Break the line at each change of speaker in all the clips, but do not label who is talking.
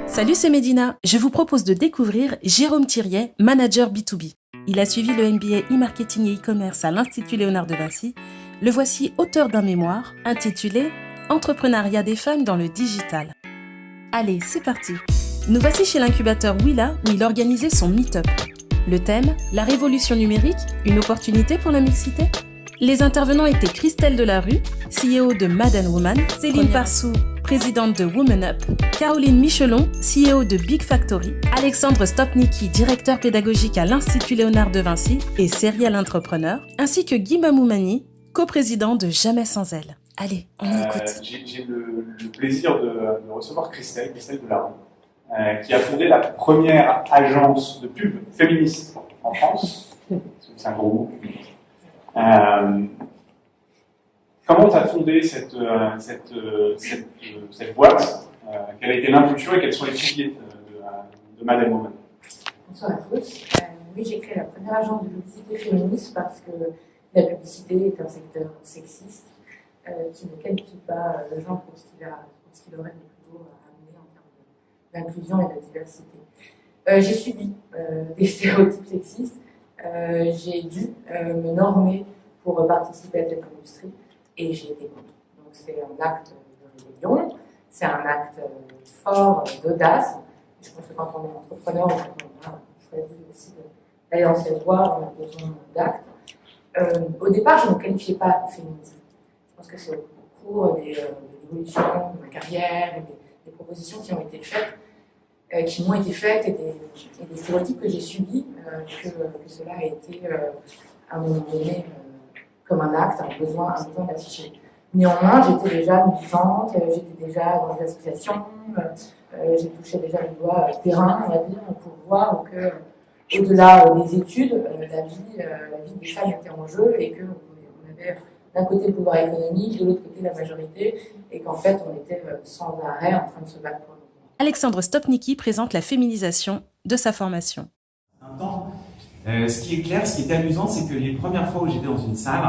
Salut, c'est Médina. Je vous propose de découvrir Jérôme Thiriet, manager B2B. Il a suivi le MBA e-marketing et e-commerce à l'Institut Léonard de Vinci. Le voici auteur d'un mémoire intitulé « Entrepreneuriat des femmes dans le digital ». Allez, c'est parti. Nous voici chez l'incubateur Willa où il organisait son meet-up. Le thème, la révolution numérique, une opportunité pour la mixité. Les intervenants étaient Christelle Delarue, CEO de Mad & Woman, Céline Parsou, présidente de Woman Up, Caroline Michelon, CEO de Big Factory, Alexandre Stopnicki, directeur pédagogique à l'Institut Léonard de Vinci et serial entrepreneur, ainsi que Guy Mamoumani, coprésident de Jamais sans elle. Allez, on y écoute.
J'ai le plaisir de recevoir Christelle Delarue, qui a fondé la première agence de pub féministe en France. C'est un gros mot. Comment tu as fondé cette boîte? Quelle a été l'impulsion et quelles sont les piliers de Mad & Woman?
Bonsoir à tous. Oui, j'ai créé la première agence de publicité féministe parce que la publicité est un secteur sexiste qui ne qualifie pas le genre pour ce qu'il aurait de plus beau à amener en termes d'inclusion et de diversité. J'ai subi des stéréotypes sexistes. J'ai dû me normer pour participer à cette industrie et j'ai été contre. Donc c'est un acte de rébellion, c'est un acte fort d'audace. Je pense que quand on est entrepreneur, on a choisi aussi d'aller dans cette voie, on a besoin d'actes. Au départ, je ne me qualifiais pas de féministe. Je pense que c'est au cours de l'évolution de ma carrière et des propositions qui ont été faites, qui m'ont été faites et des stéréotypes que j'ai subis, que cela a été à un moment donné comme un acte, un besoin d'afficher. Néanmoins, j'étais déjà militante, j'étais déjà dans des associations, j'ai touché déjà le doigt terrain, on va dire, pour voir que, au-delà des études, la vie des femmes était en jeu et qu'on avait d'un côté le pouvoir économique, de l'autre côté la majorité, et qu'en fait, on était sans arrêt en train de se battre pour le pouvoir.
Alexandre Stopnicki présente la féminisation de sa formation.
Ce qui est clair, ce qui était amusant, c'est que les premières fois où j'étais dans une salle,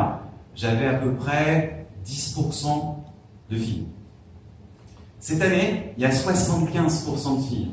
j'avais à peu près 10% de filles. Cette année, il y a 75% de filles.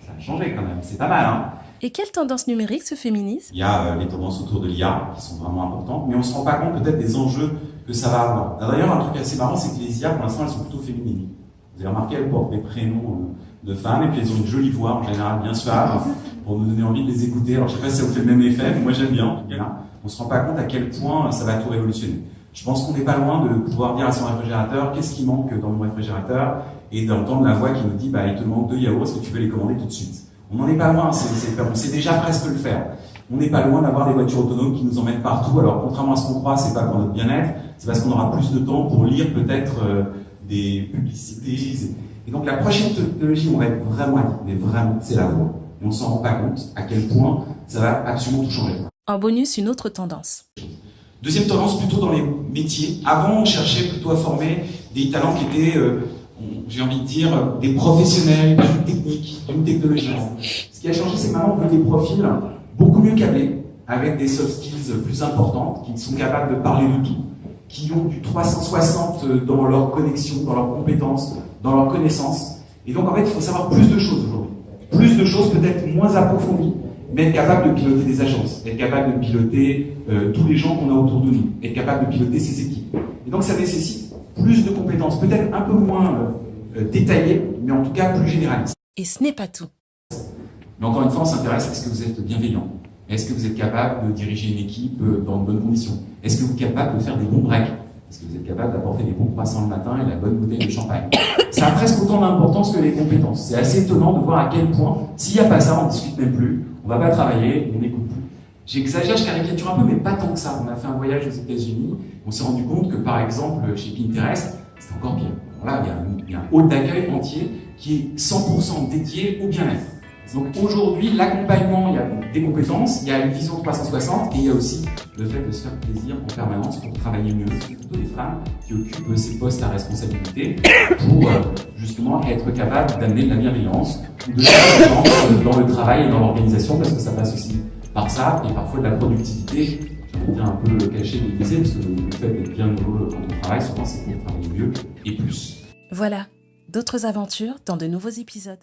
Ça a changé quand même, c'est pas mal, hein?
Et quelles tendances numériques se féminisent?
Il y a les tendances autour de l'IA qui sont vraiment importantes, mais on ne se rend pas compte peut-être des enjeux que ça va avoir. D'ailleurs, un truc assez marrant, c'est que les IA, pour l'instant, elles sont plutôt féminines. Vous avez remarqué, elles portent des prénoms de femmes, et puis elles ont une jolie voix, en général bien suave, pour nous donner envie de les écouter. Alors je ne sais pas si ça vous fait le même effet, mais moi j'aime bien. En tout cas, on ne se rend pas compte à quel point ça va tout révolutionner. Je pense qu'on n'est pas loin de pouvoir dire à son réfrigérateur qu'est-ce qui manque dans mon réfrigérateur, et d'entendre la voix qui nous dit il te manque 2 yaourts, est-ce que tu peux les commander tout de suite? On n'en est pas loin, on sait déjà presque le faire. On n'est pas loin d'avoir des voitures autonomes qui nous emmènent partout. Alors contrairement à ce qu'on croit, c'est pas pour notre bien-être, c'est parce qu'on aura plus de temps pour lire peut-être des publicités. Et donc la prochaine technologie, on va être vraiment addict, mais vraiment, c'est la voix. Et on ne s'en rend pas compte à quel point ça va absolument tout changer.
En bonus, une autre tendance.
Deuxième tendance, plutôt dans les métiers. Avant, on cherchait plutôt à former des talents qui étaient, j'ai envie de dire, des professionnels, d'une technique, d'une technologie. Ce qui a changé, c'est que maintenant, on veut des profils beaucoup mieux câblés, avec des soft skills plus importantes, qui sont capables de parler de tout, qui ont du 360 dans leur connexion, dans leurs compétences, dans leurs connaissances. Et donc, en fait, il faut savoir plus de choses aujourd'hui. Plus de choses peut-être moins approfondies, mais être capable de piloter des agences, être capable de piloter tous les gens qu'on a autour de nous, être capable de piloter ses équipes. Et donc, ça nécessite plus de compétences, peut-être un peu moins détaillées, mais en tout cas plus généralistes.
Et ce n'est pas tout.
Mais encore une fois, on s'intéresse, est-ce que vous êtes bienveillant? Est-ce que vous êtes capable de diriger une équipe dans de bonnes conditions? Est-ce que vous êtes capable de faire des bons breaks? Est-ce que vous êtes capable d'apporter des bons croissants le matin et la bonne bouteille de champagne? Ça a presque autant d'importance que les compétences. C'est assez étonnant de voir à quel point, s'il n'y a pas ça, on ne discute même plus, on ne va pas travailler, on n'écoute plus. J'exagère, je caricature un peu, mais pas tant que ça. On a fait un voyage aux États-Unis, on s'est rendu compte que, par exemple, chez Pinterest, c'est encore pire. Là, il y a un hall d'accueil entier qui est 100% dédié au bien-être. Donc aujourd'hui, l'accompagnement, il y a des compétences, il y a une vision 360 et il y a aussi le fait de se faire plaisir en permanence pour travailler mieux. C'est plutôt des femmes qui occupent ces postes à responsabilité pour justement être capables d'amener de la bienveillance ou de la dans le travail et dans l'organisation, parce que ça passe aussi par ça et parfois de la productivité. J'ai envie de dire un peu caché, déguisé, parce que le fait d'être bien heureux quand on travaille, souvent c'est pour travailler mieux et plus.
Voilà, d'autres aventures dans de nouveaux épisodes.